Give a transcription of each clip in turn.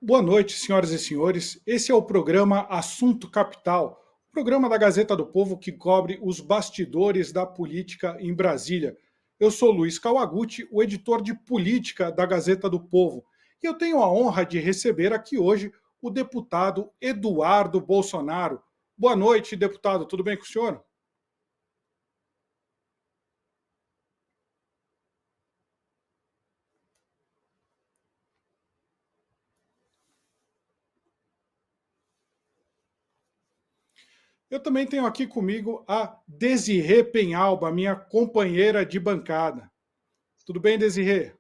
Boa noite, senhoras e senhores. Esse é o programa Assunto Capital, o programa da Gazeta do Povo que cobre os bastidores da política em Brasília. Eu sou Luiz Kawaguchi, o editor de política da Gazeta do Povo, e eu tenho a honra de receber aqui hoje o deputado Eduardo Bolsonaro. Boa noite, deputado. Tudo bem com o senhor? Eu também tenho aqui comigo a Desirê Penhalba, minha companheira de bancada. Tudo bem, Desirê?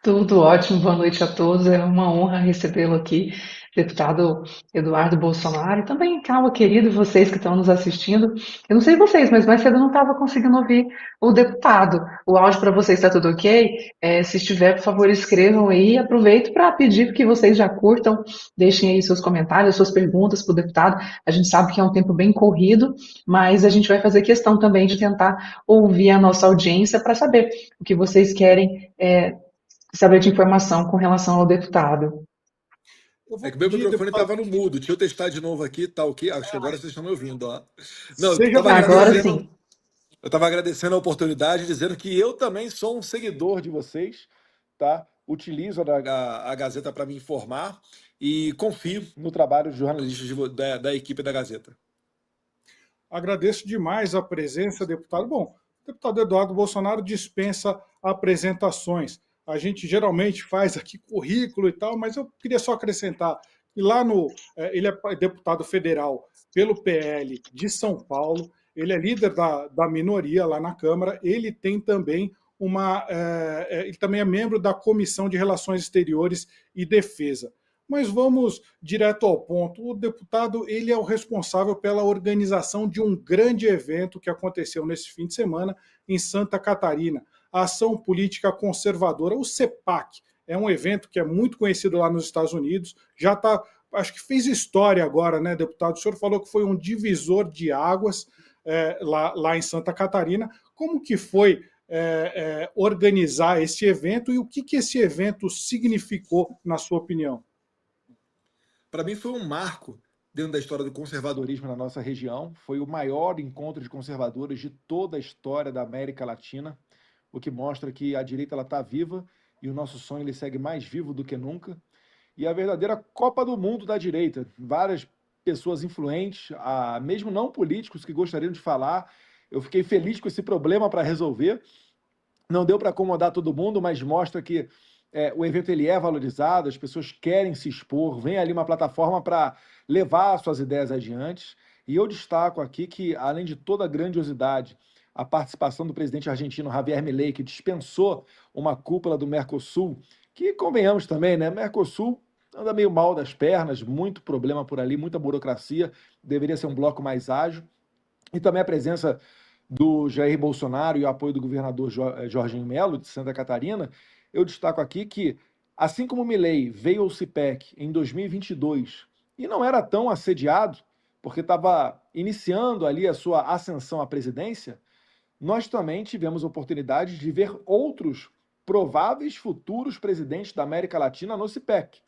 Tudo ótimo, boa noite a todos. É uma honra recebê-lo aqui, deputado Eduardo Bolsonaro, e também, calma, querido, vocês que estão nos assistindo. Eu não sei vocês, mas mais cedo eu não estava conseguindo ouvir o deputado. O áudio para vocês está tudo ok? Se estiver, por favor, escrevam aí. Aproveito para pedir que vocês já curtam, deixem aí seus comentários, suas perguntas para o deputado. A gente sabe que é um tempo bem corrido, mas a gente vai fazer questão também de tentar ouvir a nossa audiência para saber o que vocês querem. Saber de informação com relação ao deputado. Eu É vou que meu pedir, microfone deputado, estava no mudo. Deixa eu testar de novo aqui, tá ok? Acho que agora vocês estão me ouvindo, ó. Não, eu seja estava Agora bem-vindo. agradecendo, sim. eu estava agradecendo a oportunidade, dizendo que eu também sou um seguidor de vocês, tá? Utilizo a Gazeta para me informar e confio no trabalho dos jornalistas da equipe da Gazeta. Agradeço demais a presença, deputado. Bom, o deputado Eduardo Bolsonaro dispensa apresentações. A gente geralmente faz aqui currículo e tal, mas eu queria só acrescentar que lá no. Ele é deputado federal pelo PL de São Paulo, ele é líder da minoria lá na Câmara, ele tem também uma. Ele também é membro da Comissão de Relações Exteriores e Defesa. Mas vamos direto ao ponto. O deputado ele é o responsável pela organização de um grande evento que aconteceu nesse fim de semana em Santa Catarina, a Ação Política Conservadora, o CEPAC. É um evento que é muito conhecido lá nos Estados Unidos, já está, acho que fez história agora, né, deputado? O senhor falou que foi um divisor de águas lá em Santa Catarina. Como que foi organizar esse evento e o que esse evento significou, na sua opinião? Para mim foi um marco dentro da história do conservadorismo na nossa região. Foi o maior encontro de conservadores de toda a história da América Latina, o que mostra que a direita está viva e o nosso sonho ele segue mais vivo do que nunca. E a verdadeira Copa do Mundo da direita. Várias pessoas influentes, mesmo não políticos, que gostariam de falar. Eu fiquei feliz com esse problema para resolver. Não deu para acomodar todo mundo, mas mostra que o evento ele é valorizado, as pessoas querem se expor, vem ali uma plataforma para levar suas ideias adiante. E eu destaco aqui que, além de toda a grandiosidade, a participação do presidente argentino Javier Milei, que dispensou uma cúpula do Mercosul, que, convenhamos também, né, Mercosul anda meio mal das pernas, muito problema por ali, muita burocracia, deveria ser um bloco mais ágil. E também a presença do Jair Bolsonaro e o apoio do governador Jorginho Melo, de Santa Catarina. Eu destaco aqui que, assim como o Milei veio ao CIPEC em 2022 e não era tão assediado, porque estava iniciando ali a sua ascensão à presidência, nós também tivemos a oportunidade de ver outros prováveis futuros presidentes da América Latina no CIPEC,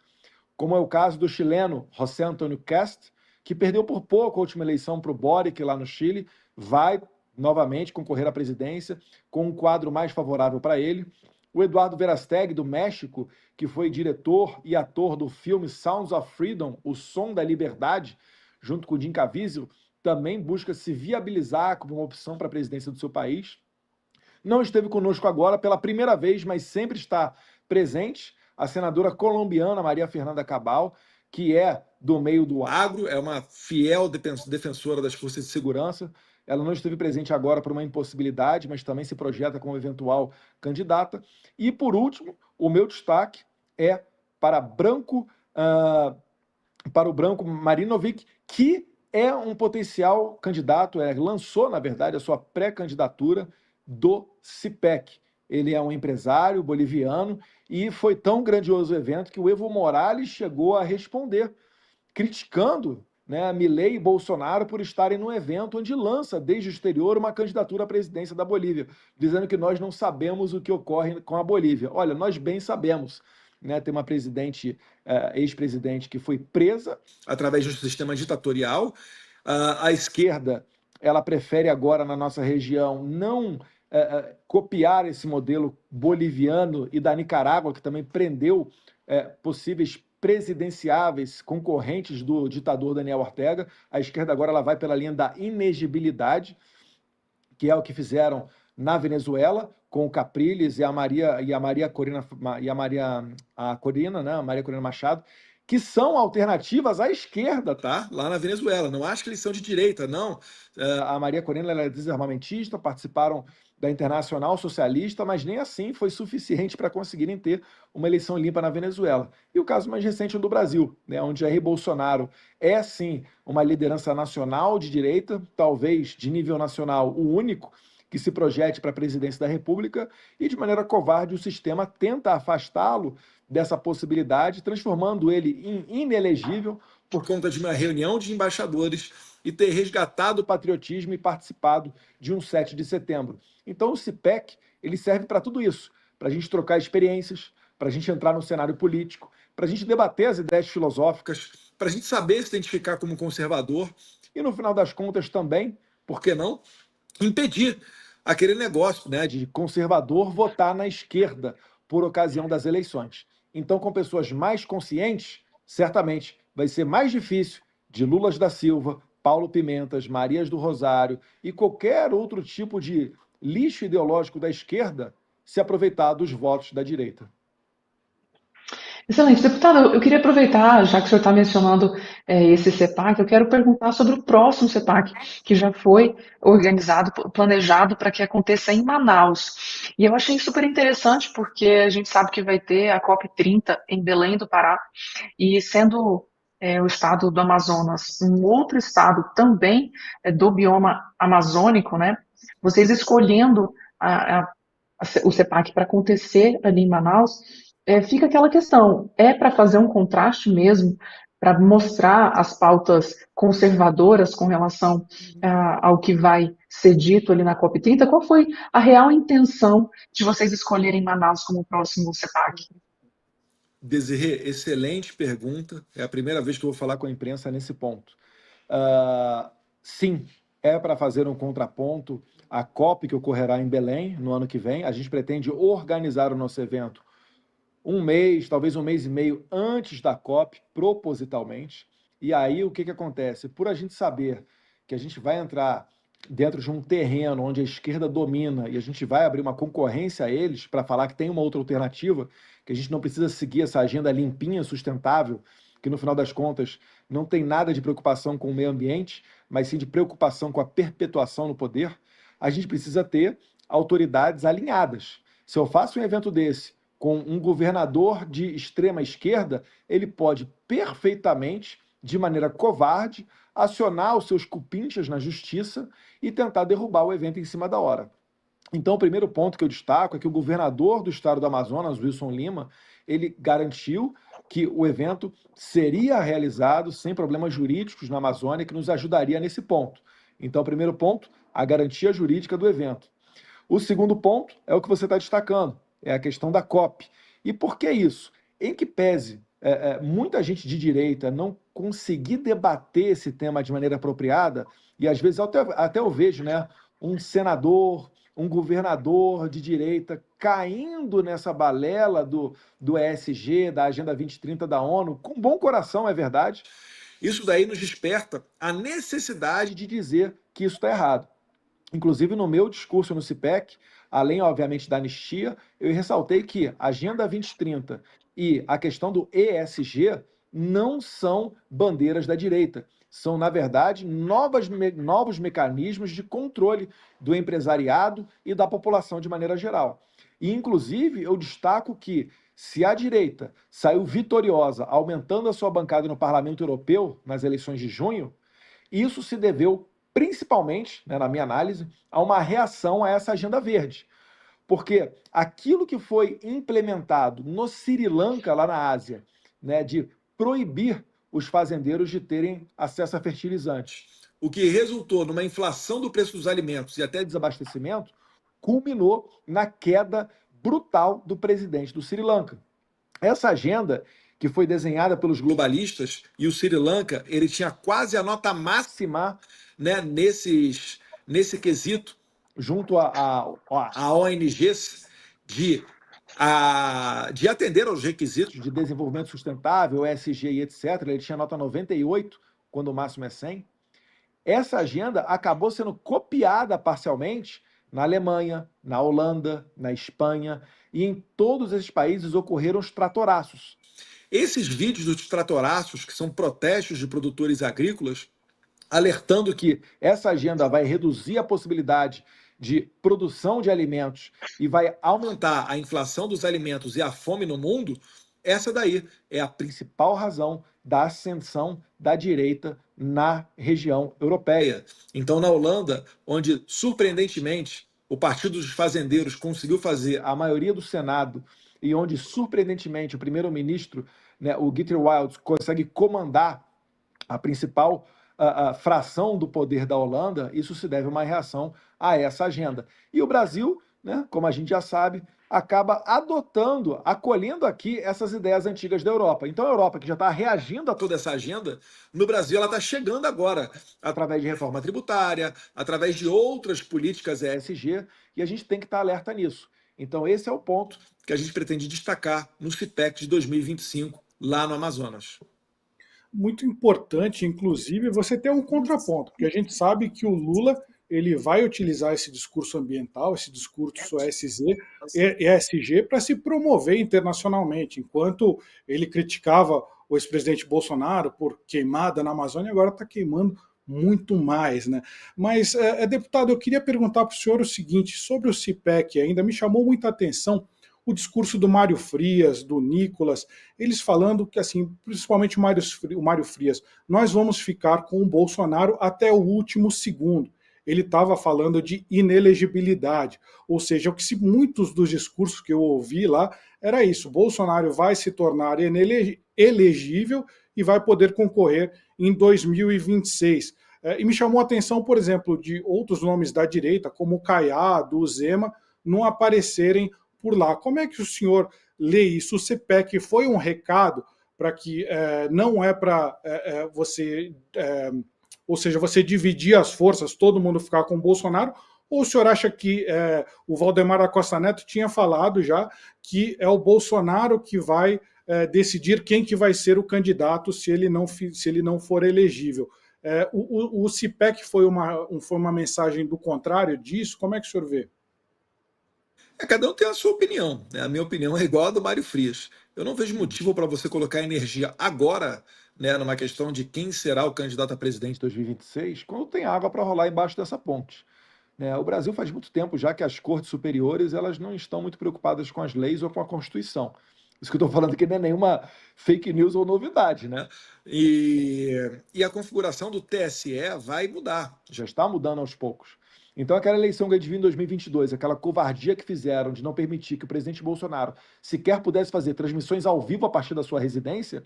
como é o caso do chileno José Antônio Cast, que perdeu por pouco a última eleição para o Boric lá no Chile, vai novamente concorrer à presidência com um quadro mais favorável para ele. O Eduardo Verasteg, do México, que foi diretor e ator do filme Sounds of Freedom, O Som da Liberdade, junto com o Jim Caviezel, também busca se viabilizar como uma opção para a presidência do seu país. Não esteve conosco agora pela primeira vez, mas sempre está presente, a senadora colombiana Maria Fernanda Cabal, que é do meio do agro, é uma fiel defensora das forças de segurança. Ela não esteve presente agora por uma impossibilidade, mas também se projeta como eventual candidata. E, por último, o meu destaque é para para o Branco Marinovic, que é um potencial candidato, lançou, na verdade, a sua pré-candidatura do CIPEC. Ele é um empresário boliviano e foi tão grandioso o evento que o Evo Morales chegou a responder, criticando, né, Milei e Bolsonaro por estarem no evento onde lança desde o exterior uma candidatura à presidência da Bolívia, dizendo que nós não sabemos o que ocorre com a Bolívia. Olha, nós bem sabemos. né? Tem uma ex-presidente que foi presa através de um sistema ditatorial. A esquerda, ela prefere agora na nossa região não copiar esse modelo boliviano e da Nicarágua, que também prendeu possíveis presidenciáveis concorrentes do ditador Daniel Ortega. A esquerda agora ela vai pela linha da inegibilidade, que é o que fizeram na Venezuela com o Capriles e a Maria Corina Machado, que são alternativas à esquerda, tá? Lá na Venezuela. Não acho que eles são de direita, não. A Maria Corina ela é desarmamentista, participaram da Internacional Socialista, mas nem assim foi suficiente para conseguirem ter uma eleição limpa na Venezuela. E o caso mais recente é o do Brasil, né, onde Jair Bolsonaro é, sim, uma liderança nacional de direita, talvez de nível nacional o único que se projete para a presidência da República, e de maneira covarde o sistema tenta afastá-lo dessa possibilidade, transformando ele em inelegível por conta de uma reunião de embaixadores e ter resgatado o patriotismo e participado de um 7 de setembro. Então o CIPEC ele serve para tudo isso, para a gente trocar experiências, para a gente entrar no cenário político, para a gente debater as ideias filosóficas, para a gente saber se identificar como conservador e, no final das contas, também, por que não, impedir aquele negócio, né, de conservador votar na esquerda por ocasião das eleições. Então, com pessoas mais conscientes, certamente vai ser mais difícil de Lula da Silva, Paulo Pimentas, Marias do Rosário e qualquer outro tipo de lixo ideológico da esquerda se aproveitar dos votos da direita. Excelente. Deputado, eu queria aproveitar, já que o senhor está mencionando esse CEPAC, eu quero perguntar sobre o próximo CEPAC, que já foi organizado, planejado para que aconteça em Manaus. E eu achei super interessante, porque a gente sabe que vai ter a COP30 em Belém do Pará, e sendo o estado do Amazonas um outro estado também do bioma amazônico, né? Vocês escolhendo o CEPAC para acontecer ali em Manaus, fica aquela questão, é para fazer um contraste mesmo, para mostrar as pautas conservadoras com relação ao que vai ser dito ali na COP30? Qual foi a real intenção de vocês escolherem Manaus como o próximo CEPAC? Desirê, excelente pergunta. É a primeira vez que eu vou falar com a imprensa nesse ponto. Sim, é para fazer um contraponto à COP que ocorrerá em Belém no ano que vem. A gente pretende organizar o nosso evento um mês, talvez um mês e meio antes da COP, propositalmente. E aí o que acontece? Por a gente saber que a gente vai entrar dentro de um terreno onde a esquerda domina e a gente vai abrir uma concorrência a eles para falar que tem uma outra alternativa, que a gente não precisa seguir essa agenda limpinha, sustentável, que no final das contas não tem nada de preocupação com o meio ambiente, mas sim de preocupação com a perpetuação no poder, a gente precisa ter autoridades alinhadas. Se eu faço um evento desse com um governador de extrema esquerda, ele pode perfeitamente, de maneira covarde, acionar os seus cupinchas na justiça e tentar derrubar o evento em cima da hora. Então, o primeiro ponto que eu destaco é que o governador do estado do Amazonas, Wilson Lima, ele garantiu que o evento seria realizado sem problemas jurídicos na Amazônia, que nos ajudaria nesse ponto. Então, o primeiro ponto, a garantia jurídica do evento. O segundo ponto é o que você está destacando, é a questão da COP. E por que isso? Em que pese muita gente de direita não conseguir debater esse tema de maneira apropriada, e às vezes até eu vejo, né, um senador, um governador de direita caindo nessa balela do ESG, da Agenda 2030 da ONU, com bom coração, é verdade. Isso daí nos desperta a necessidade de dizer que isso está errado. Inclusive, no meu discurso no CIPEC, além, obviamente, da anistia, eu ressaltei que a Agenda 2030 e a questão do ESG não são bandeiras da direita. São, na verdade, novos mecanismos de controle do empresariado e da população de maneira geral. E, inclusive, eu destaco que, se a direita saiu vitoriosa, aumentando a sua bancada no Parlamento Europeu nas eleições de junho, isso se deveu principalmente, né, na minha análise, a uma reação a essa agenda verde. Porque aquilo que foi implementado no Sri Lanka, lá na Ásia, né, de proibir os fazendeiros de terem acesso a fertilizantes, o que resultou numa inflação do preço dos alimentos e até desabastecimento, culminou na queda brutal do presidente do Sri Lanka. Essa agenda, que foi desenhada pelos globalistas, e o Sri Lanka, ele tinha quase a nota máxima, né, nesse quesito, junto a ONGs, de atender aos requisitos de desenvolvimento sustentável, ESG e etc. Ele tinha nota 98, quando o máximo é 100. Essa agenda acabou sendo copiada parcialmente na Alemanha, na Holanda, na Espanha, e em todos esses países ocorreram os tratoraços. Esses vídeos dos tratoraços, que são protestos de produtores agrícolas, alertando que essa agenda vai reduzir a possibilidade de produção de alimentos e vai aumentar a inflação dos alimentos e a fome no mundo, essa daí é a principal razão da ascensão da direita na região europeia. Então, na Holanda, onde, surpreendentemente, o Partido dos Fazendeiros conseguiu fazer a maioria do Senado e onde, surpreendentemente, o primeiro-ministro, né, o Geert Wilders, consegue comandar a principal a fração do poder da Holanda, isso se deve a uma reação a essa agenda. E o Brasil, né, como a gente já sabe, acaba adotando, acolhendo aqui essas ideias antigas da Europa. Então a Europa, que já está reagindo a toda essa agenda, no Brasil ela está chegando agora, através de reforma tributária, através de outras políticas ESG, e a gente tem que estar alerta nisso. Então esse é o ponto que a gente pretende destacar no CIPEC de 2025, lá no Amazonas. Muito importante, inclusive, você ter um contraponto, porque a gente sabe que o Lula ele vai utilizar esse discurso ambiental, esse discurso ESG, para se promover internacionalmente, enquanto ele criticava o ex-presidente Bolsonaro por queimada na Amazônia, agora está queimando muito mais, né? Mas, deputado, eu queria perguntar para o senhor o seguinte, sobre o CIPEC ainda, me chamou muita atenção o discurso do Mário Frias, do Nicolas, eles falando que, assim, principalmente o Mário Frias, nós vamos ficar com o Bolsonaro até o último segundo. Ele estava falando de inelegibilidade, ou seja, muitos dos discursos que eu ouvi lá era isso: Bolsonaro vai se tornar elegível e vai poder concorrer em 2026. E me chamou a atenção, por exemplo, de outros nomes da direita, como o Caiado, o Zema, não aparecerem por lá. Como é que o senhor lê isso? O CIPEC foi um recado para que não é para você, ou seja, você dividir as forças, todo mundo ficar com o Bolsonaro, ou o senhor acha que o Valdemar da Costa Neto tinha falado já que é o Bolsonaro que vai decidir quem que vai ser o candidato se ele não for elegível? O CIPEC foi uma mensagem do contrário disso? Como é que o senhor vê? Cada um tem a sua opinião, né? A minha opinião é igual a do Mário Frias. Eu não vejo motivo para você colocar energia agora, né, numa questão de quem será o candidato a presidente de 2026, quando tem água para rolar embaixo dessa ponte. Né? O Brasil faz muito tempo já que as cortes superiores elas não estão muito preocupadas com as leis ou com a Constituição. Isso que eu estou falando aqui não é nenhuma fake news ou novidade, né? E a configuração do TSE vai mudar, já está mudando aos poucos. Então, aquela eleição que a gente viu em 2022, aquela covardia que fizeram de não permitir que o presidente Bolsonaro sequer pudesse fazer transmissões ao vivo a partir da sua residência,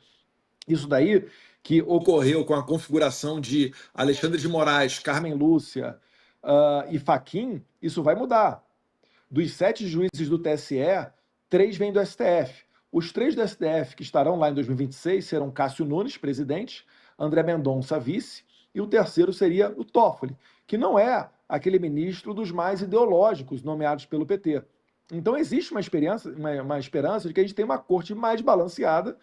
isso daí que ocorreu com a configuração de Alexandre de Moraes, Carmen Lúcia e Fachin, isso vai mudar. Dos 7 juízes do TSE, 3 vêm do STF. Os 3 do STF que estarão lá em 2026 serão Cássio Nunes, presidente, André Mendonça, vice, e o terceiro seria o Toffoli, que não é aquele ministro dos mais ideológicos nomeados pelo PT. Então existe uma esperança de que a gente tenha uma corte mais balanceada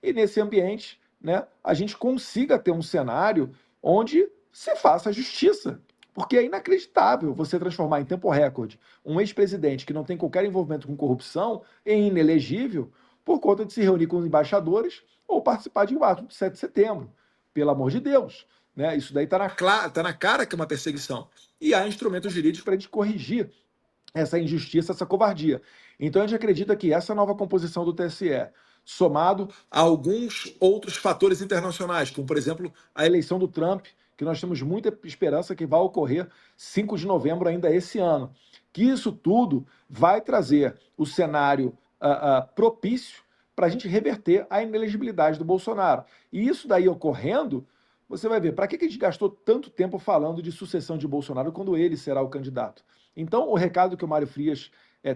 e nesse ambiente, né, a gente consiga ter um cenário onde se faça justiça. Porque é inacreditável você transformar em tempo recorde um ex-presidente que não tem qualquer envolvimento com corrupção em inelegível por conta de se reunir com os embaixadores ou participar de um ato de 7 de setembro. Pelo amor de Deus. Né? Isso daí está na cara que é uma perseguição. E há instrumentos jurídicos para a gente corrigir essa injustiça, essa covardia. Então a gente acredita que essa nova composição do TSE, somado a alguns outros fatores internacionais, como por exemplo a eleição do Trump, que nós temos muita esperança que vai ocorrer 5 de novembro ainda esse ano, que isso tudo vai trazer o cenário propício para a gente reverter a inelegibilidade do Bolsonaro. E isso daí ocorrendo, você vai ver, para que a gente gastou tanto tempo falando de sucessão de Bolsonaro quando ele será o candidato? Então, o recado que o Mário Frias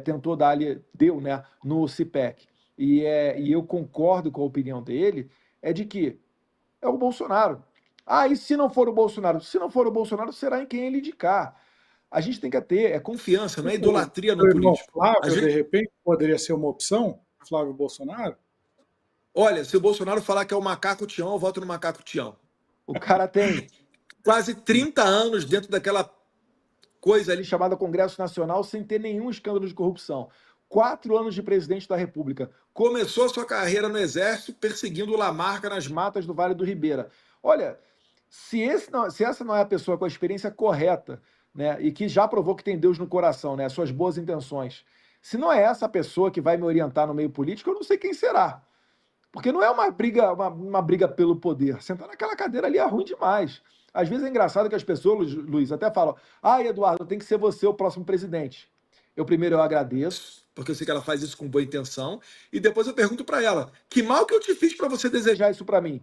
tentou dar ali, deu, né, no CIPEC, e eu concordo com a opinião dele, é de que é o Bolsonaro. Ah, e se não for o Bolsonaro? Se não for o Bolsonaro, será em quem ele indicar. A gente tem que ter confiança, não é O idolatria no seu irmão político. A Flávio, de gente, repente, poderia ser uma opção? Flávio Bolsonaro? olha, se o Bolsonaro falar que é o macaco Tião, eu voto no macaco Tião. O cara tem quase 30 anos dentro daquela coisa ali chamada Congresso Nacional sem ter nenhum escândalo de corrupção. 4 anos de presidente da República. Começou sua carreira no Exército perseguindo o Lamarca nas matas do Vale do Ribeira. Olha, se essa não é a pessoa com a experiência correta, né, e que já provou que tem Deus no coração, né, suas boas intenções, se não é essa a pessoa que vai me orientar no meio político, eu não sei quem será. Porque não é uma briga pelo poder. Sentar naquela cadeira ali é ruim demais. Às vezes é engraçado que as pessoas, Luiz, até falam: ah, Eduardo, tem que ser você o próximo presidente. Eu agradeço, porque eu sei que ela faz isso com boa intenção, e depois eu pergunto para ela: que mal que eu te fiz para você desejar isso para mim?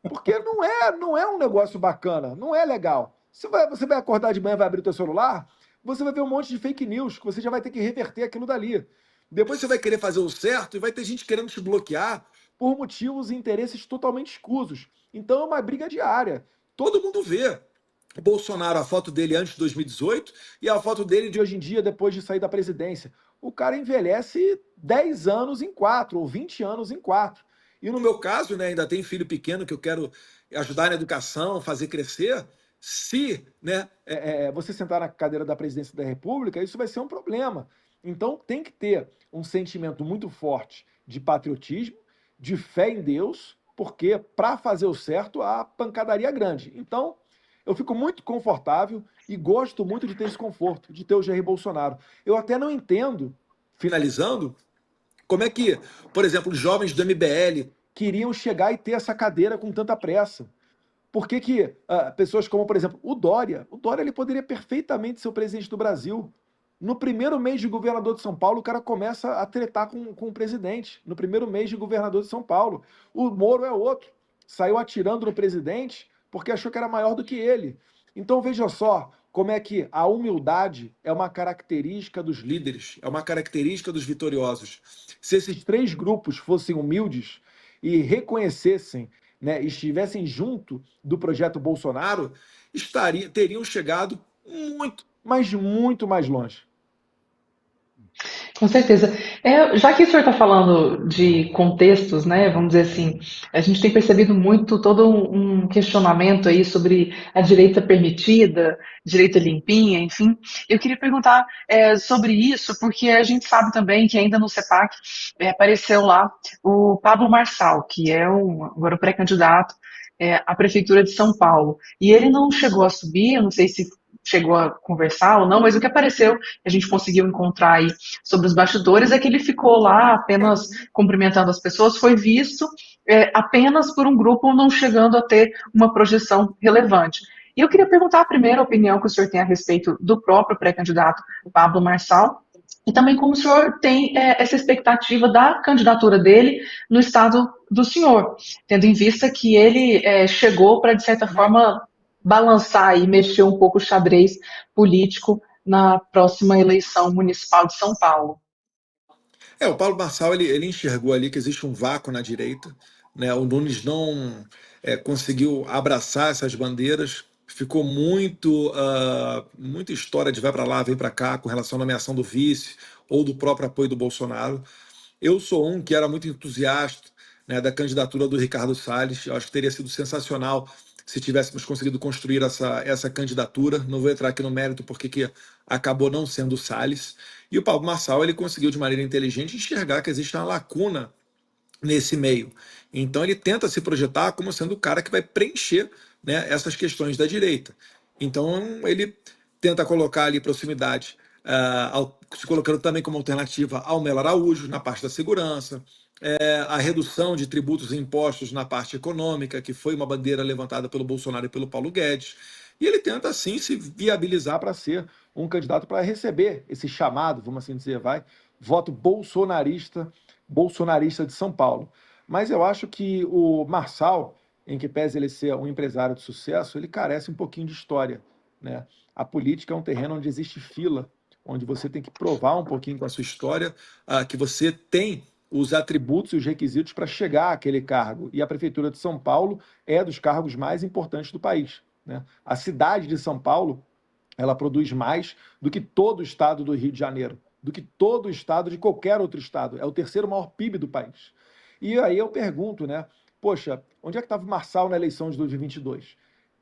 Porque não é um negócio bacana, não é legal. Você vai acordar de manhã, vai abrir o teu celular, você vai ver um monte de fake news, que você já vai ter que reverter aquilo dali. Depois você vai querer fazer o certo e vai ter gente querendo te bloquear por motivos e interesses totalmente escusos. Então é uma briga diária. Todo mundo vê o Bolsonaro, a foto dele antes de 2018 e a foto dele de hoje em dia, depois de sair da presidência. O cara envelhece 10 anos em 4, ou 20 anos em 4. E no meu caso, né, ainda tem filho pequeno que eu quero ajudar na educação, fazer crescer. Se, né, você sentar na cadeira da presidência da República, isso vai ser um problema. Então tem que ter um sentimento muito forte de patriotismo, de fé em Deus, porque para fazer o certo a pancadaria é grande. Então eu fico muito confortável e gosto muito de ter esse conforto, de ter o Jair Bolsonaro. Eu até não entendo, finalizando, como é que, por exemplo, os jovens do MBL queriam chegar e ter essa cadeira com tanta pressa? Por que que pessoas como, por exemplo, o Dória ele poderia perfeitamente ser o presidente do Brasil. No primeiro mês de governador de São Paulo, o cara começa a tretar com o presidente. No primeiro mês de governador de São Paulo. O Moro é outro. Saiu atirando no presidente porque achou que era maior do que ele. Então veja só como é que a humildade é uma característica dos líderes, é uma característica dos vitoriosos. Se esses três grupos fossem humildes e reconhecessem, né, estivessem junto do projeto Bolsonaro, teriam chegado muito, mas muito mais longe. Com certeza. Já que o senhor está falando de contextos, né, vamos dizer assim, a gente tem percebido muito todo um questionamento aí sobre a direita permitida, direita limpinha, enfim. Eu queria perguntar sobre isso, porque a gente sabe também que ainda no CEPAC apareceu lá o Pablo Marçal, que é agora o pré-candidato à Prefeitura de São Paulo. E ele não chegou a subir, eu não sei se chegou a conversar ou não, mas o que apareceu, a gente conseguiu encontrar aí sobre os bastidores é que ele ficou lá apenas cumprimentando as pessoas, foi visto apenas por um grupo não chegando a ter uma projeção relevante. E eu queria perguntar a primeira opinião que o senhor tem a respeito do próprio pré-candidato Pablo Marçal, e também como o senhor tem essa expectativa da candidatura dele no estado do senhor, tendo em vista que ele chegou para, de certa forma, balançar e mexer um pouco o xadrez político na próxima eleição municipal de São Paulo. O Paulo Marçal ele enxergou ali que existe um vácuo na direita, né? O Nunes não conseguiu abraçar essas bandeiras, ficou muita história de vai para lá, vem para cá com relação à nomeação do vice ou do próprio apoio do Bolsonaro. Eu sou um que era muito entusiasta, né, da candidatura do Ricardo Salles. Eu acho que teria sido sensacional se tivéssemos conseguido construir essa candidatura. Não vou entrar aqui no mérito porque que acabou não sendo o Salles. E o Pablo Marçal ele conseguiu de maneira inteligente enxergar que existe uma lacuna nesse meio. Então ele tenta se projetar como sendo o cara que vai preencher, né, essas questões da direita. Então ele tenta colocar ali proximidade, se colocando também como alternativa ao Melo Araújo na parte da segurança, a redução de tributos e impostos na parte econômica, que foi uma bandeira levantada pelo Bolsonaro e pelo Paulo Guedes. E ele tenta, assim, se viabilizar para ser um candidato para receber esse chamado, vamos assim dizer, voto bolsonarista de São Paulo. Mas eu acho que o Marçal, em que pese ele ser um empresário de sucesso, ele carece um pouquinho de história, né? A política é um terreno onde existe fila, onde você tem que provar um pouquinho com a sua história, que você tem os atributos e os requisitos para chegar àquele cargo. E a Prefeitura de São Paulo é dos cargos mais importantes do país, né? A cidade de São Paulo, ela produz mais do que todo o estado do Rio de Janeiro, do que todo o estado de qualquer outro estado. É o terceiro maior PIB do país. E aí eu pergunto, né? Poxa, onde é que estava o Marçal na eleição de 2022?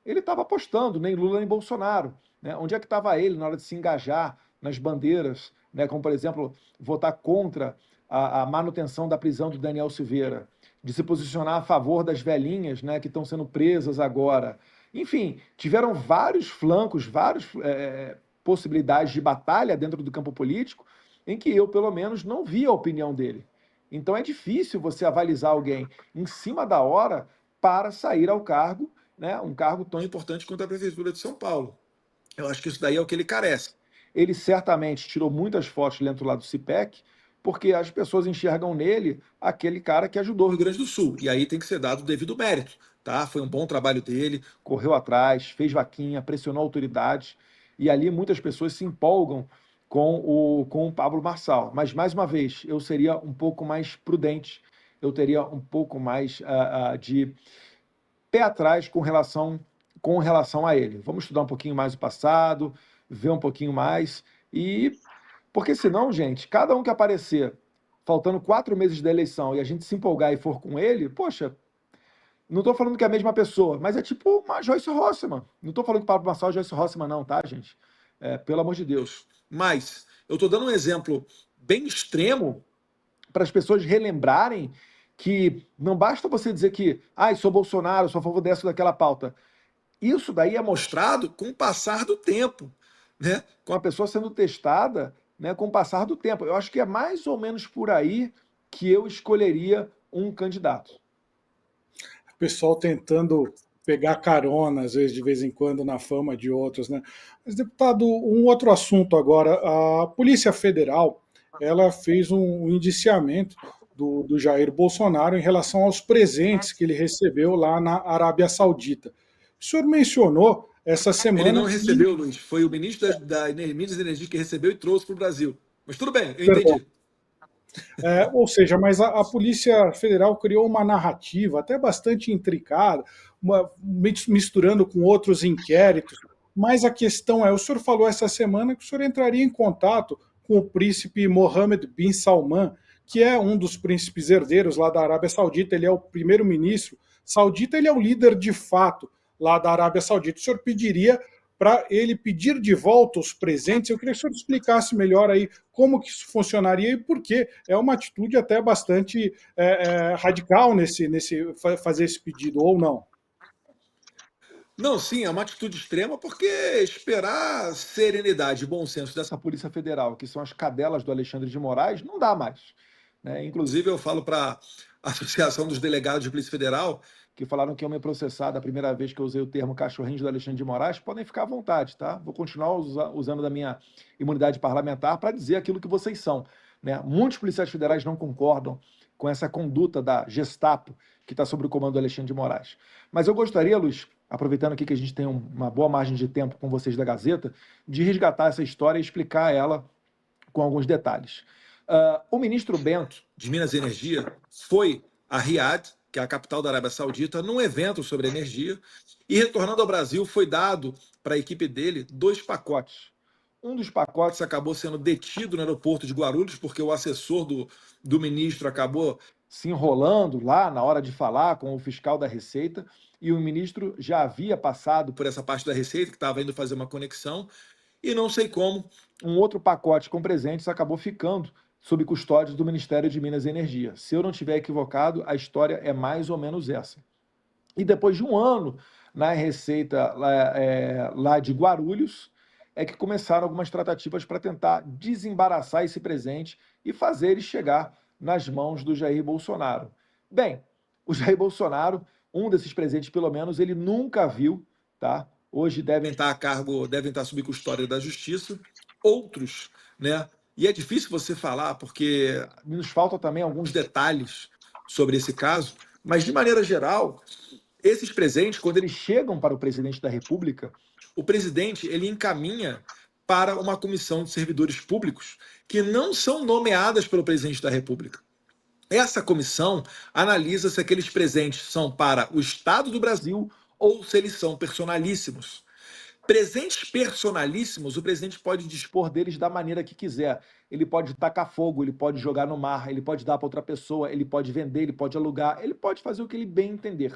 Ele estava apostando nem Lula nem Bolsonaro, né? Onde é que estava ele na hora de se engajar nas bandeiras, né? Como, por exemplo, votar contra a manutenção da prisão do Daniel Silveira, de se posicionar a favor das velhinhas, né, que estão sendo presas agora. Enfim, tiveram vários flancos, várias possibilidades de batalha dentro do campo político, em que eu, pelo menos, não vi a opinião dele. Então é difícil você avalizar alguém em cima da hora para sair ao cargo, né, um cargo tão importante quanto a Prefeitura de São Paulo. Eu acho que isso daí é o que ele carece. Ele certamente tirou muitas fotos dentro lá do CIPEC, porque as pessoas enxergam nele aquele cara que ajudou o Rio Grande do Sul. E aí tem que ser dado o devido mérito, tá? Foi um bom trabalho dele, correu atrás, fez vaquinha, pressionou autoridades, e ali muitas pessoas se empolgam com o Pablo Marçal. Mas, mais uma vez, eu seria um pouco mais prudente, eu teria um pouco mais de pé atrás com relação a ele. Vamos estudar um pouquinho mais o passado, ver um pouquinho mais, e porque senão, gente, cada um que aparecer faltando 4 meses da eleição e a gente se empolgar e for com ele, poxa, não estou falando que é a mesma pessoa, mas é tipo uma Joyce Rossmann. Não estou falando que o Pablo Marçal é Joyce Rossmann, não, tá, gente? Pelo amor de Deus. Mas eu estou dando um exemplo bem extremo para as pessoas relembrarem que não basta você dizer que sou Bolsonaro, sou a favor dessa ou daquela pauta. Isso daí é mostrado com o passar do tempo, né? Com a pessoa sendo testada, né, com o passar do tempo. Eu acho que é mais ou menos por aí que eu escolheria um candidato. O pessoal tentando pegar carona, às vezes, de vez em quando, na fama de outros, né? Mas, deputado, um outro assunto agora. A Polícia Federal, ela fez um indiciamento do Jair Bolsonaro em relação aos presentes que ele recebeu lá na Arábia Saudita. O senhor mencionou essa semana... Ele não recebeu, Luiz. Foi o ministro da Minas e Energia que recebeu e trouxe para o Brasil. Mas tudo bem, eu entendi. Ou seja, mas a Polícia Federal criou uma narrativa até bastante intricada, misturando com outros inquéritos. Mas a questão é, o senhor falou essa semana que o senhor entraria em contato com o príncipe Mohammed bin Salman, que é um dos príncipes herdeiros lá da Arábia Saudita, ele é o primeiro-ministro saudita, ele é o líder de fato lá da Arábia Saudita. O senhor pediria para ele pedir de volta os presentes? Eu queria que o senhor explicasse melhor aí como que isso funcionaria e por quê. É uma atitude até bastante radical fazer esse pedido, ou não? Não, sim, é uma atitude extrema, porque esperar serenidade e bom senso dessa Polícia Federal, que são as cadelas do Alexandre de Moraes, não dá mais, né? Inclusive, eu falo para a Associação dos Delegados de Polícia Federal, que falaram que iam me processar da primeira vez que eu usei o termo cachorrinho do Alexandre de Moraes, podem ficar à vontade, tá? Vou continuar usando da minha imunidade parlamentar para dizer aquilo que vocês são, né? Muitos policiais federais não concordam com essa conduta da Gestapo, que está sob o comando do Alexandre de Moraes. Mas eu gostaria, Luiz, aproveitando aqui que a gente tem uma boa margem de tempo com vocês da Gazeta, de resgatar essa história e explicar ela com alguns detalhes. O ministro Bento, de Minas e Energia, foi a Riad, que é a capital da Arábia Saudita, num evento sobre energia, e retornando ao Brasil, foi dado para a equipe dele 2 pacotes. Um dos pacotes acabou sendo detido no aeroporto de Guarulhos, porque o assessor do ministro acabou se enrolando lá na hora de falar com o fiscal da Receita, e o ministro já havia passado por essa parte da Receita, que estava indo fazer uma conexão, e não sei como, um outro pacote com presentes acabou ficando sob custódia do Ministério de Minas e Energia. Se eu não estiver equivocado, a história é mais ou menos essa. E depois de um ano na Receita lá de Guarulhos, é que começaram algumas tratativas para tentar desembaraçar esse presente e fazer ele chegar nas mãos do Jair Bolsonaro. Bem, o Jair Bolsonaro, um desses presentes, pelo menos, ele nunca viu, tá? Hoje devem estar sob custódia da Justiça. Outros, né? E é difícil você falar, porque nos faltam também alguns detalhes sobre esse caso, mas, de maneira geral, esses presentes, quando eles chegam para o presidente da República, o presidente ele encaminha para uma comissão de servidores públicos que não são nomeadas pelo presidente da República. Essa comissão analisa se aqueles presentes são para o Estado do Brasil ou se eles são personalíssimos. Presentes personalíssimos, o presidente pode dispor deles da maneira que quiser. Ele pode tacar fogo, ele pode jogar no mar, ele pode dar para outra pessoa, ele pode vender, ele pode alugar, ele pode fazer o que ele bem entender.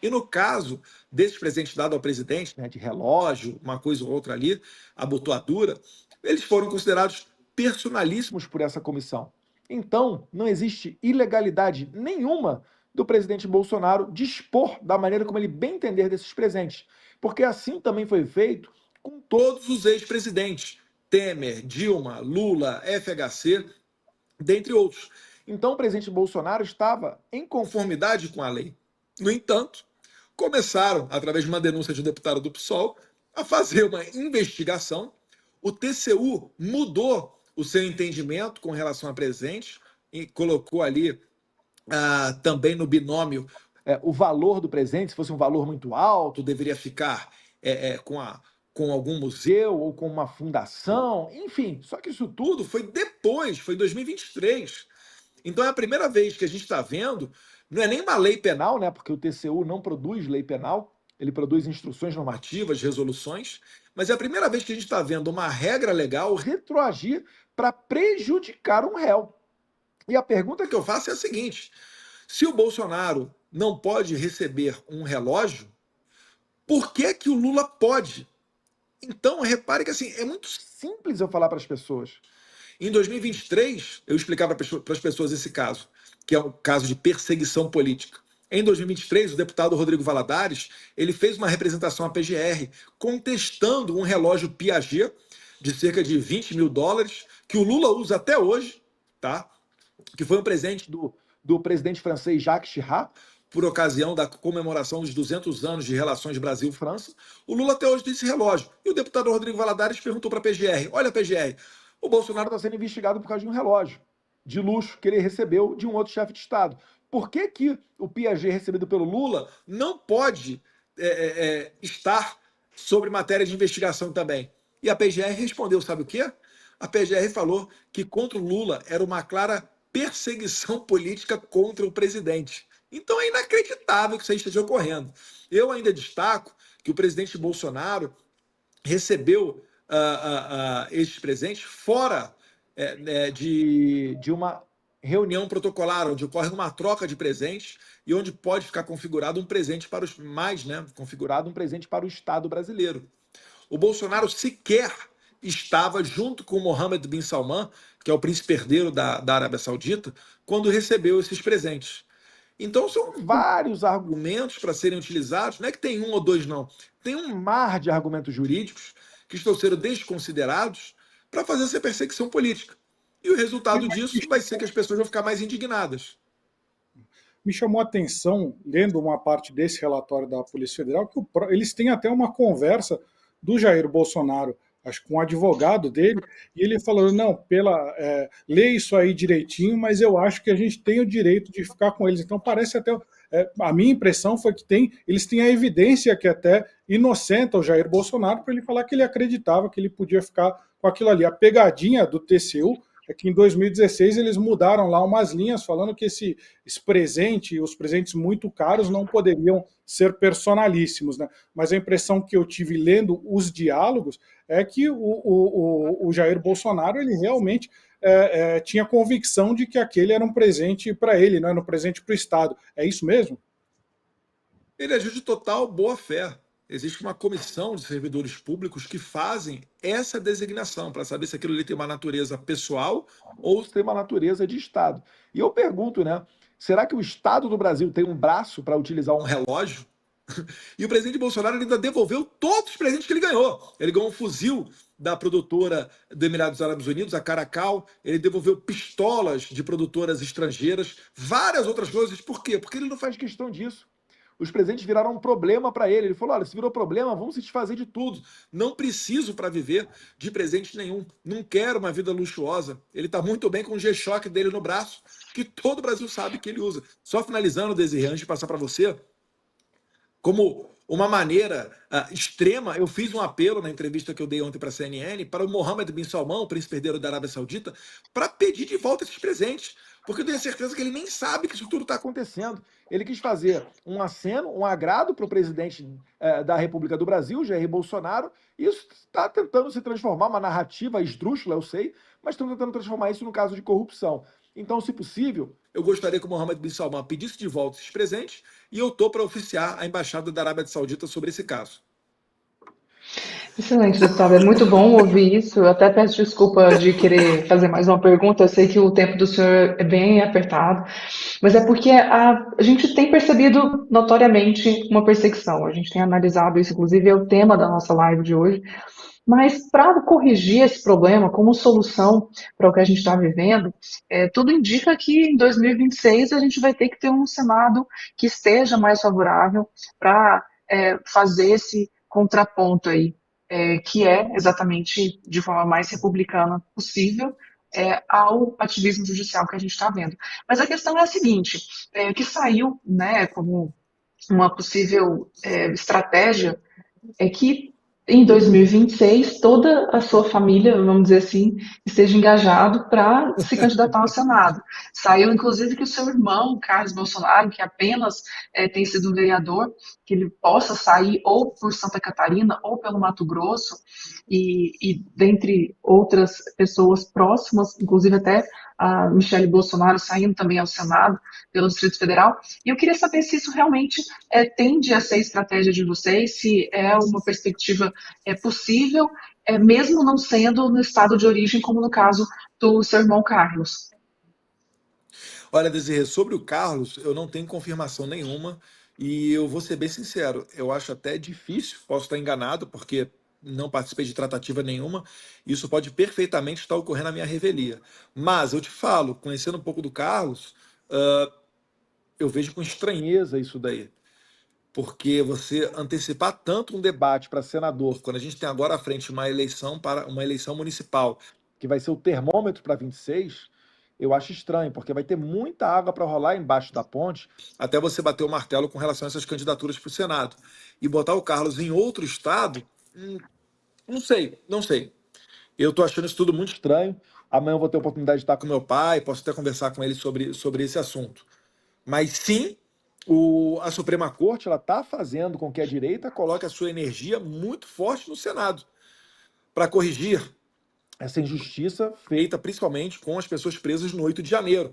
E no caso desses presentes dados ao presidente, né, de relógio, uma coisa ou outra ali, abotoadura, eles foram considerados personalíssimos por essa comissão. Então, não existe ilegalidade nenhuma do presidente Bolsonaro dispor da maneira como ele bem entender desses presentes. Porque assim também foi feito com todos os ex-presidentes, Temer, Dilma, Lula, FHC, dentre outros. Então o presidente Bolsonaro estava em conformidade com a lei. No entanto, começaram, através de uma denúncia de um deputado do PSOL, a fazer uma investigação. O TCU mudou o seu entendimento com relação a presentes e colocou ali também no binômio o valor do presente. Se fosse um valor muito alto, deveria ficar com algum museu ou com uma fundação, enfim. Só que isso tudo foi depois, foi em 2023. Então é a primeira vez que a gente está vendo, não é nem uma lei penal, né? Porque o TCU não produz lei penal, ele produz instruções normativas, resoluções, mas é a primeira vez que a gente está vendo uma regra legal retroagir para prejudicar um réu. E a pergunta que eu faço é a seguinte: se o Bolsonaro não pode receber um relógio, por que que o Lula pode? Então, repare que assim, é muito simples eu falar para as pessoas. Em 2023, eu explicava para as pessoas esse caso, que é um caso de perseguição política. Em 2023, o deputado Rodrigo Valadares, ele fez uma representação à PGR contestando um relógio Piaget de cerca de 20 mil dólares, que o Lula usa até hoje, tá? Que foi um presente do presidente francês Jacques Chirac, por ocasião da comemoração dos 200 anos de relações Brasil-França. O Lula até hoje tem esse relógio. E o deputado Rodrigo Valadares perguntou para a PGR: olha, PGR, o Bolsonaro está sendo investigado por causa de um relógio de luxo que ele recebeu de um outro chefe de Estado. Por que que o Piaget recebido pelo Lula não pode estar sobre matéria de investigação também? E a PGR respondeu, sabe o quê? A PGR falou que contra o Lula era uma clara perseguição política contra o presidente. Então é inacreditável que isso aí esteja ocorrendo. Eu ainda destaco que o presidente Bolsonaro recebeu esses presentes fora de uma reunião protocolar, onde ocorre uma troca de presentes e onde pode ficar configurado um presente para os mais, né? Configurado um presente para o Estado brasileiro. O Bolsonaro sequer estava junto com Mohammed bin Salman, que é o príncipe herdeiro da Arábia Saudita, quando recebeu esses presentes. Então são vários argumentos para serem utilizados, não é que tem um ou dois, não. Tem um mar de argumentos jurídicos que estão sendo desconsiderados para fazer essa perseguição política. E o resultado disso vai ser que as pessoas vão ficar mais indignadas. Me chamou a atenção, lendo uma parte desse relatório da Polícia Federal, que eles têm até uma conversa do Jair Bolsonaro, acho que com um advogado dele, e ele falou, não, lê isso aí direitinho, mas eu acho que a gente tem o direito de ficar com eles. Então parece até... a minha impressão foi que eles têm a evidência que até inocenta o Jair Bolsonaro para ele falar que ele acreditava que ele podia ficar com aquilo ali. A pegadinha do TCU é que em 2016 eles mudaram lá umas linhas falando que esse presente, os presentes muito caros, não poderiam ser personalíssimos, né? Mas a impressão que eu tive lendo os diálogos é que o Jair Bolsonaro, ele realmente tinha convicção de que aquele era um presente para ele, não era um presente para o Estado. É isso mesmo? Ele agiu de total boa-fé. Existe uma comissão de servidores públicos que fazem essa designação para saber se aquilo ali tem uma natureza pessoal ou se tem uma natureza de Estado. E eu pergunto, né? Será que o Estado do Brasil tem um braço para utilizar um relógio? E o presidente Bolsonaro ainda devolveu todos os presentes que ele ganhou. Ele ganhou um fuzil da produtora do Emirados Árabes Unidos, a Caracal. Ele devolveu pistolas de produtoras estrangeiras, várias outras coisas. Por quê? Porque ele não faz questão disso. Os presentes viraram um problema para ele. Ele falou, olha, se virou problema, vamos se desfazer de tudo. Não preciso para viver de presente nenhum. Não quero uma vida luxuosa. Ele está muito bem com o G-Shock dele no braço, que todo o Brasil sabe que ele usa. Só finalizando, Desirê, antes de passar para você, como uma maneira extrema, eu fiz um apelo na entrevista que eu dei ontem para a CNN para o Mohammed bin Salman, o príncipe herdeiro da Arábia Saudita, para pedir de volta esses presentes. porque eu tenho certeza que ele nem sabe que isso tudo está acontecendo. Ele quis fazer um aceno, um agrado para o presidente da República do Brasil, Jair Bolsonaro, e isso está tentando se transformar uma narrativa esdrúxula, eu sei, mas estão tentando transformar isso num caso de corrupção. Então, se possível, eu gostaria que o Mohammed bin Salman pedisse de volta esses presentes e eu estou para oficiar a Embaixada da Arábia Saudita sobre esse caso. Excelente, deputado. É muito bom ouvir isso. Eu até peço desculpa de querer fazer mais uma pergunta. Eu sei que o tempo do senhor é bem apertado, mas é porque a gente tem percebido notoriamente uma perseguição. A gente tem analisado isso, inclusive é o tema da nossa live de hoje. Mas para corrigir esse problema, como solução para o que a gente está vivendo, tudo indica que em 2026 a gente vai ter que ter um Senado que esteja mais favorável para fazer esse contraponto aí, que é exatamente de forma mais republicana possível ao ativismo judicial que a gente está vendo. Mas a questão é a seguinte, que saiu, né, como uma possível estratégia é que em 2026 toda a sua família, vamos dizer assim, esteja engajado para se candidatar ao Senado. Saiu, inclusive, que o seu irmão, Carlos Bolsonaro, que apenas tem sido vereador, que ele possa sair ou por Santa Catarina ou pelo Mato Grosso, e dentre outras pessoas próximas, inclusive até a Michele Bolsonaro saindo também ao Senado pelo Distrito Federal. E eu queria saber se isso realmente tende a ser estratégia de vocês, se é uma perspectiva possível, mesmo não sendo no estado de origem, como no caso do seu irmão Carlos. Olha, Desirê, sobre o Carlos, eu não tenho confirmação nenhuma e eu vou ser bem sincero, eu acho até difícil, posso estar enganado, porque não participei de tratativa nenhuma, isso pode perfeitamente estar ocorrendo na minha revelia. Mas eu te falo, conhecendo um pouco do Carlos, eu vejo com estranheza isso daí. Porque você antecipar tanto um debate para senador, quando a gente tem agora à frente uma eleição municipal, que vai ser o termômetro para 26, eu acho estranho, porque vai ter muita água para rolar embaixo da ponte até você bater o martelo com relação a essas candidaturas para o Senado. E botar o Carlos em outro estado, não sei, não sei. Eu estou achando isso tudo muito estranho. Amanhã eu vou ter a oportunidade de estar com meu pai, posso até conversar com ele sobre esse assunto. Mas sim, a Suprema Corte está fazendo com que a direita coloque a sua energia muito forte no Senado para corrigir essa injustiça feita principalmente com as pessoas presas no 8 de janeiro.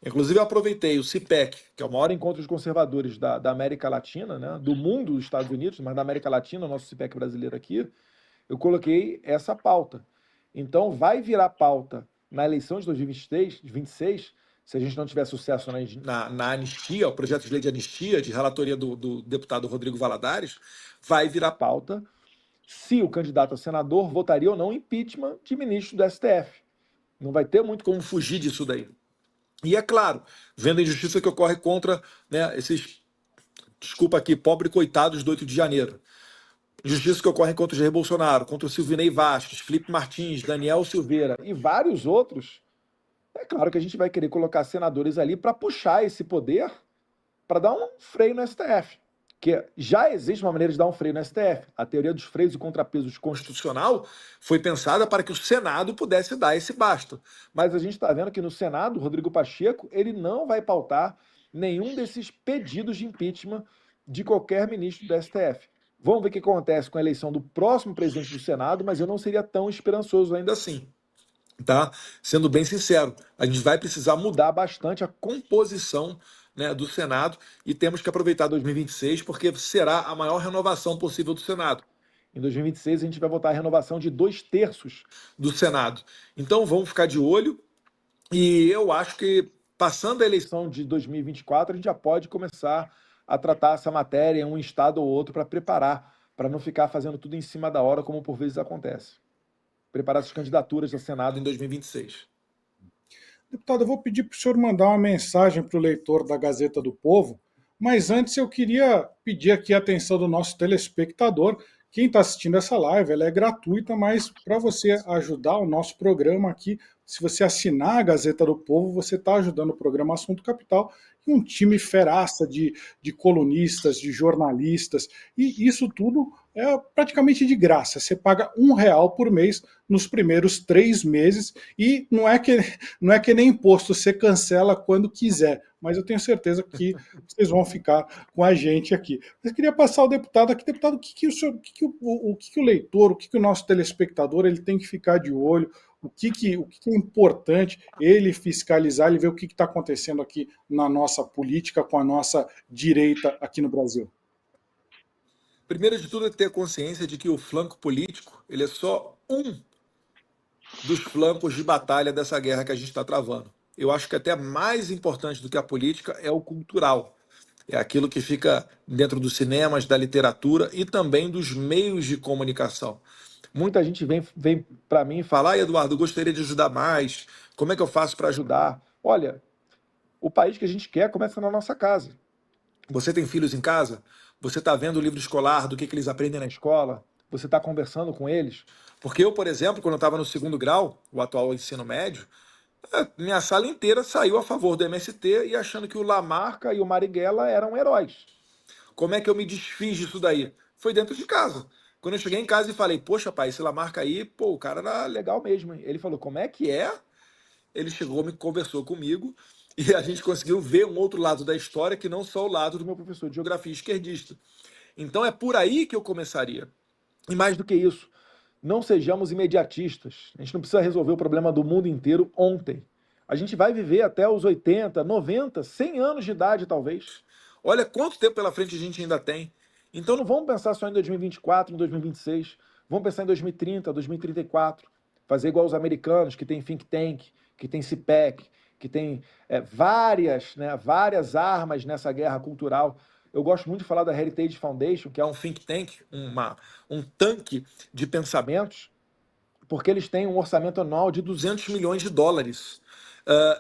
Inclusive, eu aproveitei o CIPEC, que é o maior encontro de conservadores da América Latina, né, do mundo dos Estados Unidos, mas da América Latina, o nosso CIPEC brasileiro aqui, eu coloquei essa pauta. Então, vai virar pauta na eleição de 2023, 26, se a gente não tiver sucesso na anistia, o projeto de lei de anistia, de relatoria do deputado Rodrigo Valadares, vai virar pauta se o candidato a senador votaria ou não impeachment de ministro do STF. Não vai ter muito como fugir disso daí. E é claro, vendo a injustiça que ocorre contra, né, esses, desculpa aqui, pobres coitados do 8 de janeiro. Injustiça que ocorre contra o Jair Bolsonaro, contra o Silvinei Vasquez, Felipe Martins, Daniel Silveira e vários outros. É claro que a gente vai querer colocar senadores ali para puxar esse poder, para dar um freio no STF. Que já existe uma maneira de dar um freio no STF. A teoria dos freios e contrapesos constitucional foi pensada para que o Senado pudesse dar esse basta. Mas a gente está vendo que no Senado, Rodrigo Pacheco, ele não vai pautar nenhum desses pedidos de impeachment de qualquer ministro do STF. Vamos ver o que acontece com a eleição do próximo presidente do Senado, mas eu não seria tão esperançoso ainda assim. Tá? Sendo bem sincero, a gente vai precisar mudar bastante a composição, né, do Senado e temos que aproveitar 2026 porque será a maior renovação possível do Senado. Em 2026 a gente vai votar a renovação de 2/3 do Senado. Então vamos ficar de olho e eu acho que passando a eleição de 2024 a gente já pode começar a tratar essa matéria em um estado ou outro para preparar, para não ficar fazendo tudo em cima da hora como por vezes acontece. Preparar as candidaturas ao Senado em 2026. Deputado, eu vou pedir para o senhor mandar uma mensagem para o leitor da Gazeta do Povo, mas antes eu queria pedir aqui a atenção do nosso telespectador. Quem está assistindo essa live, ela é gratuita, mas para você ajudar o nosso programa aqui, se você assinar a Gazeta do Povo, você está ajudando o programa Assunto Capital e um time feraça de colunistas, de jornalistas, e isso tudo é praticamente de graça. Você paga R$ 1 por mês nos primeiros 3 meses e não é que nem imposto, você cancela quando quiser. Mas eu tenho certeza que vocês vão ficar com a gente aqui. Mas queria passar ao deputado aqui. Deputado, o que que o leitor, o que que o nosso telespectador ele tem que ficar de olho? O que é importante ele fiscalizar, ele ver o que está acontecendo aqui na nossa política, com a nossa direita aqui no Brasil? Primeiro de tudo é ter consciência de que o flanco político ele é só um dos flancos de batalha dessa guerra que a gente está travando. Eu acho que até mais importante do que a política é o cultural. É aquilo que fica dentro dos cinemas, da literatura e também dos meios de comunicação. Muita gente vem para mim e fala: Eduardo, eu gostaria de ajudar mais. Como é que eu faço para ajudar? Olha, o país que a gente quer começa na nossa casa. Você tem filhos em casa? Você está vendo o livro escolar, do que eles aprendem na escola? Você está conversando com eles? Porque eu, por exemplo, quando eu estava no segundo grau, o atual ensino médio, minha sala inteira saiu a favor do MST e achando que o Lamarca e o Marighella eram heróis. Como é que eu me desfiz disso daí? Foi dentro de casa. Quando eu cheguei em casa e falei: poxa, pai, esse Lamarca aí, pô, o cara era legal mesmo, hein? Ele falou: como é que é? Ele chegou, me conversou comigo e a gente conseguiu ver um outro lado da história que não só o lado do meu professor de geografia esquerdista. Então é por aí que eu começaria. E mais do que isso, não sejamos imediatistas. A gente não precisa resolver o problema do mundo inteiro ontem. A gente vai viver até os 80, 90, 100 anos de idade, talvez. Olha quanto tempo pela frente a gente ainda tem. Então não vamos pensar só em 2024, em 2026. Vamos pensar em 2030, 2034. Fazer igual os americanos, que tem think tank, que tem CPEC, que tem várias armas nessa guerra cultural. Eu gosto muito de falar da Heritage Foundation, que é um think tank, um tanque de pensamentos, porque eles têm um orçamento anual de 200 milhões de dólares.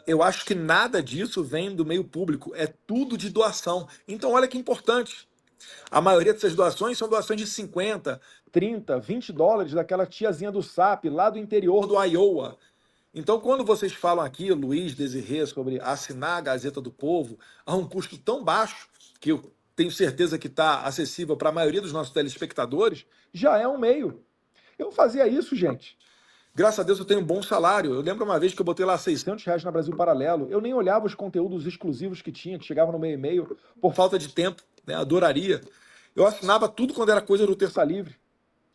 Eu acho que nada disso vem do meio público, é tudo de doação. Então, olha que importante. A maioria dessas doações são doações de 50, 30, 20 dólares daquela tiazinha do SAP, lá do interior do Iowa. Então, quando vocês falam aqui, Luiz, Desirê, sobre assinar a Gazeta do Povo a um custo tão baixo, que eu tenho certeza que está acessível para a maioria dos nossos telespectadores, já é um meio. Eu fazia isso, gente. Graças a Deus eu tenho um bom salário. Eu lembro uma vez que eu botei lá R$ 600 na Brasil Paralelo. Eu nem olhava os conteúdos exclusivos que tinha, que chegavam no meu e-mail, por falta de tempo, né? Adoraria. Eu assinava tudo quando era coisa do Terça Livre.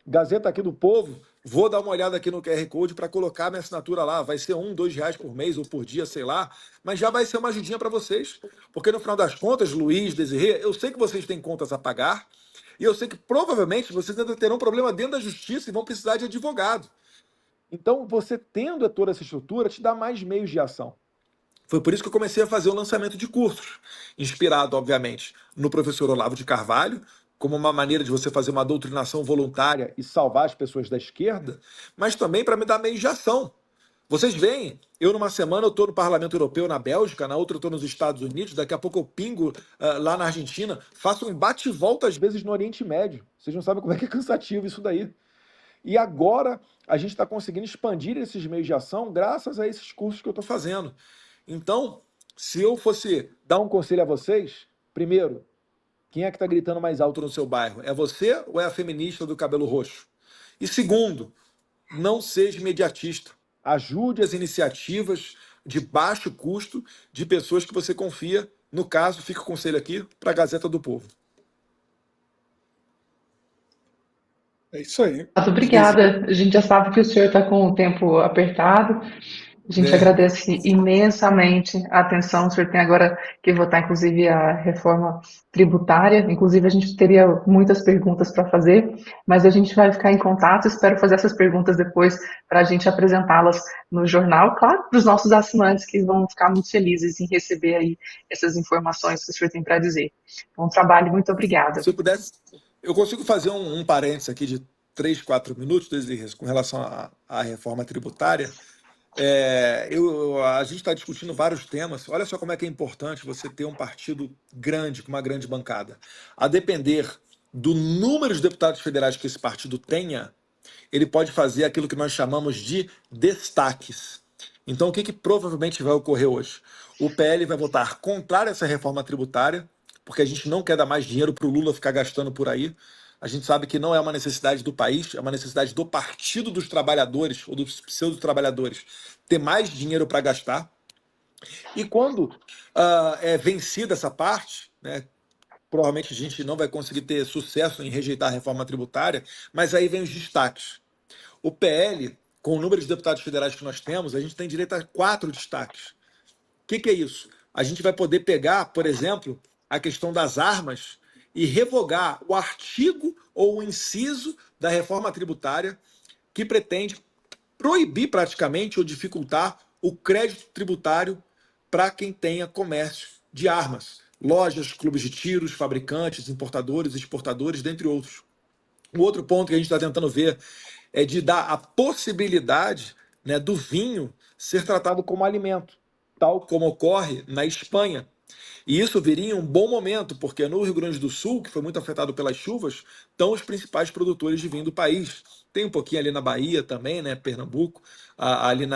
Gazeta aqui do Povo, vou dar uma olhada aqui no QR Code para colocar minha assinatura lá. Vai ser R$ 1, R$ 2 por mês ou por dia, sei lá. Mas já vai ser uma ajudinha para vocês. Porque no final das contas, Luiz, Desirê, eu sei que vocês têm contas a pagar. E eu sei que provavelmente vocês ainda terão problema dentro da justiça e vão precisar de advogado. Então, você tendo toda essa estrutura, te dá mais meios de ação. Foi por isso que eu comecei a fazer o lançamento de cursos, inspirado, obviamente, no professor Olavo de Carvalho, como uma maneira de você fazer uma doutrinação voluntária e salvar as pessoas da esquerda, mas também para me dar meios de ação. Vocês veem, eu numa semana eu estou no Parlamento Europeu na Bélgica, na outra eu estou nos Estados Unidos, daqui a pouco eu pingo lá na Argentina, faço um bate-volta às vezes no Oriente Médio. Vocês não sabem como é que é cansativo isso daí. E agora a gente está conseguindo expandir esses meios de ação graças a esses cursos que eu estou fazendo. Então, se eu fosse dar um conselho a vocês, primeiro, quem é que está gritando mais alto no seu bairro? É você ou é a feminista do cabelo roxo? E segundo, não seja imediatista. Ajude as iniciativas de baixo custo de pessoas que você confia. No caso, fica o conselho aqui para a Gazeta do Povo. É isso aí. Muito obrigada. A gente já sabe que o senhor está com o tempo apertado. A gente agradece imensamente a atenção. O senhor tem agora que votar, inclusive, a reforma tributária. Inclusive, a gente teria muitas perguntas para fazer, mas a gente vai ficar em contato. Espero fazer essas perguntas depois para a gente apresentá-las no jornal. Claro, para os nossos assinantes que vão ficar muito felizes em receber aí essas informações que o senhor tem para dizer. Bom trabalho, muito obrigada. Se eu pudesse, eu consigo fazer um parênteses aqui de 3, 4 minutos, Desirê, com relação à reforma tributária. A gente está discutindo vários temas. Olha só como é que é importante você ter um partido grande, com uma grande bancada. A depender do número de deputados federais que esse partido tenha, ele pode fazer aquilo que nós chamamos de destaques. Então, o que provavelmente vai ocorrer hoje? O PL vai votar contrário a essa reforma tributária, porque a gente não quer dar mais dinheiro para o Lula ficar gastando por aí. A gente sabe que não é uma necessidade do país, é uma necessidade do Partido dos Trabalhadores, ou dos pseudo-trabalhadores, ter mais dinheiro para gastar. E quando é vencida essa parte, né, provavelmente a gente não vai conseguir ter sucesso em rejeitar a reforma tributária, mas aí vem os destaques. O PL, com o número de deputados federais que nós temos, a gente tem direito a 4 destaques. O que é isso? A gente vai poder pegar, por exemplo, a questão das armas e revogar o artigo ou o inciso da reforma tributária que pretende proibir praticamente ou dificultar o crédito tributário para quem tenha comércio de armas, lojas, clubes de tiros, fabricantes, importadores, exportadores, dentre outros. O outro ponto que a gente está tentando ver é de dar a possibilidade, né, do vinho ser tratado como alimento, tal como ocorre na Espanha. E isso viria em um bom momento, porque no Rio Grande do Sul, que foi muito afetado pelas chuvas, estão os principais produtores de vinho do país. Tem um pouquinho ali na Bahia também, né, Pernambuco, ali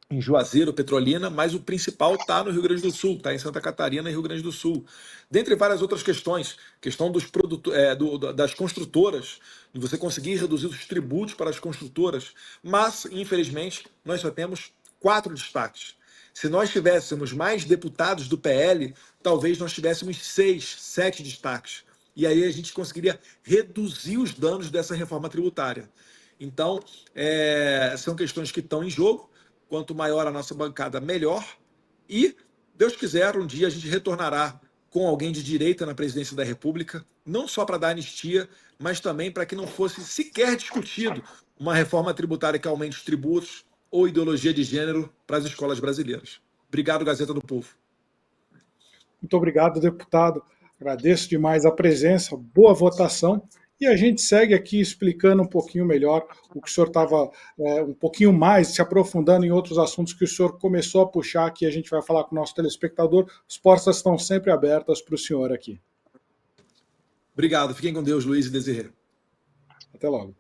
em Juazeiro, Petrolina, mas o principal está no Rio Grande do Sul, está em Santa Catarina e Rio Grande do Sul. Dentre várias outras questões, questão das construtoras, de você conseguir reduzir os tributos para as construtoras, mas, infelizmente, nós só temos 4 destaques. Se nós tivéssemos mais deputados do PL, talvez nós tivéssemos 6, 7 destaques. E aí a gente conseguiria reduzir os danos dessa reforma tributária. Então, são questões que estão em jogo. Quanto maior a nossa bancada, melhor. E, Deus quiser, um dia a gente retornará com alguém de direita na presidência da República, não só para dar anistia, mas também para que não fosse sequer discutido uma reforma tributária que aumente os tributos ou ideologia de gênero para as escolas brasileiras. Obrigado, Gazeta do Povo. Muito obrigado, deputado. Agradeço demais a presença, boa votação. E a gente segue aqui explicando um pouquinho melhor o que o senhor estava um pouquinho mais se aprofundando em outros assuntos que o senhor começou a puxar, que a gente vai falar com o nosso telespectador. As portas estão sempre abertas para o senhor aqui. Obrigado. Fiquem com Deus, Luiz e Desirê. Até logo.